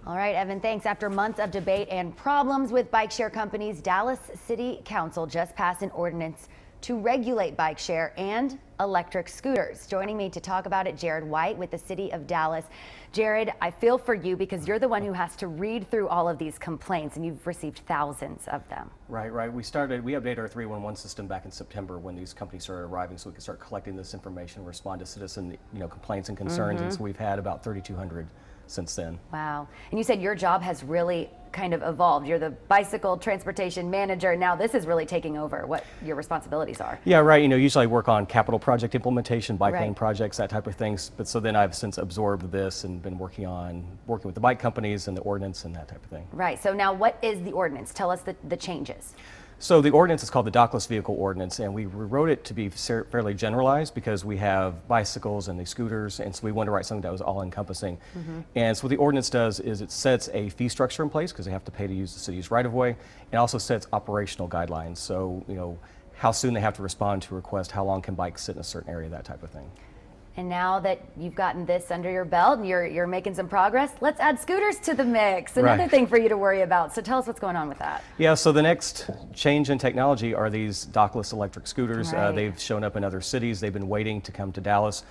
All right, Evan, thanks. After months of debate and problems with bike share companies, Dallas City Council just passed an ordinance to regulate bike share and electric scooters. Joining me to talk about it, Jared White with the City of Dallas. Jared, I feel for you because you're the one who has to read through all of these complaints, and you've received thousands of them. Right. We updated our 311 system back in September when these companies started arriving, so we could start collecting this information, respond to citizen complaints and concerns, and so we've had about 3,200 since then. Wow. And you said your job has really kind of evolved. You're the bicycle transportation manager. Now this is really taking over what your responsibilities are. Yeah, right. Usually I work on capital project implementation, bike lane projects, that type of things. But so then I've since absorbed this and been working with the bike companies and the ordinance and that type of thing. Right. So now what is the ordinance? Tell us the changes. So the ordinance is called the Dockless Vehicle Ordinance, and we wrote it to be fairly generalized because we have bicycles and the scooters, and so we wanted to write something that was all-encompassing. And so what the ordinance does is it sets a fee structure in place because they have to pay to use the city's right-of-way, and also sets operational guidelines. So, how soon they have to respond to a request, how long can bikes sit in a certain area, that type of thing. And now that you've gotten this under your belt and you're making some progress, let's add scooters to the mix. Another thing for you to worry about. So tell us what's going on with that. Yeah, so the next change in technology are these dockless electric scooters. They've shown up in other cities. They've been waiting to come to Dallas.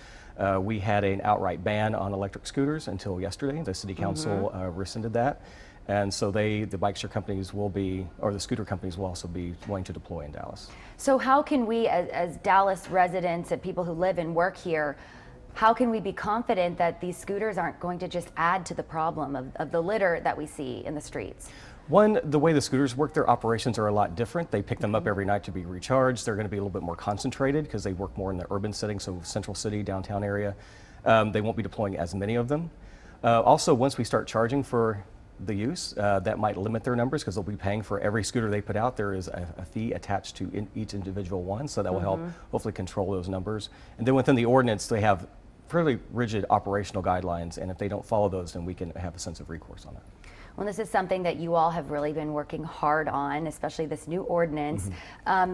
We had an outright ban on electric scooters until yesterday. The city council rescinded that. And so the bike share companies the scooter companies will also be willing to deploy in Dallas. So how can we, as Dallas residents and people who live and work here, how can we be confident that these scooters aren't going to just add to the problem of the litter that we see in the streets? One, the way the scooters work, their operations are a lot different. They pick them up every night to be recharged. They're going to be a little bit more concentrated because they work more in the urban setting, so central city, downtown area. They won't be deploying as many of them. Also, once we start charging for the use, that might limit their numbers because they'll be paying for every scooter they put out. There is a fee attached to each individual one, so that will help hopefully control those numbers. And then within the ordinance, they have fairly rigid operational guidelines, and if they don't follow those, then we can have a sense of recourse on that. Well, this is something that you all have really been working hard on, especially this new ordinance.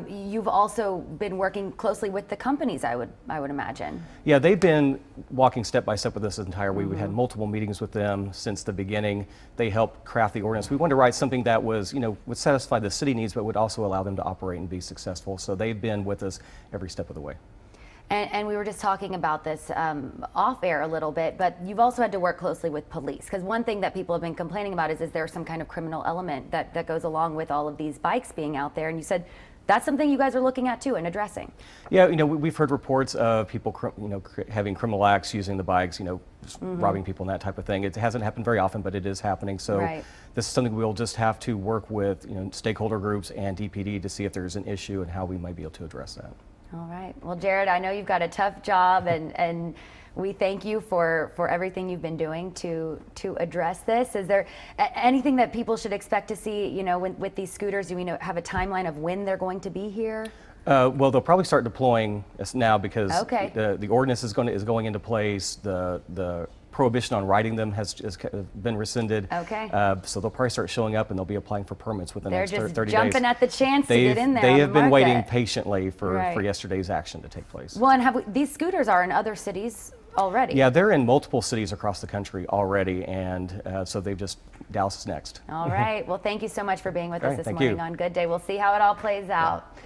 You've also been working closely with the companies, I would imagine. Yeah, they've been walking step by step with this entire week. We had multiple meetings with them since the beginning. They helped craft the ordinance. We wanted to write something that was, would satisfy the city needs, but would also allow them to operate and be successful. So they've been with us every step of the way. And we were just talking about this off air a little bit, but you've also had to work closely with police, because one thing that people have been complaining about is there some kind of criminal element that goes along with all of these bikes being out there, and you said that's something you guys are looking at too and addressing. Yeah, we've heard reports of people having criminal acts using the bikes, robbing people and that type of thing. It hasn't happened very often, but it is happening. So this is something we'll just have to work with stakeholder groups and DPD to see if there's an issue and how we might be able to address that. All right. Well, Jared, I know you've got a tough job, and we thank you for everything you've been doing to address this. Is there anything that people should expect to see, with these scooters? Do we have a timeline of when they're going to be here? Well, they'll probably start deploying us now because the ordinance is going into place. The prohibition on riding them has been rescinded. So they'll probably start showing up and they'll be applying for permits within the next 30 days. They're just jumping at the chance to get in there. They have been waiting patiently for yesterday's action to take place. Well, and these scooters are in other cities already? Yeah, they're in multiple cities across the country already, and so Dallas is next. All right. Well, thank you so much for being with us this morning on Good Day. We'll see how it all plays out.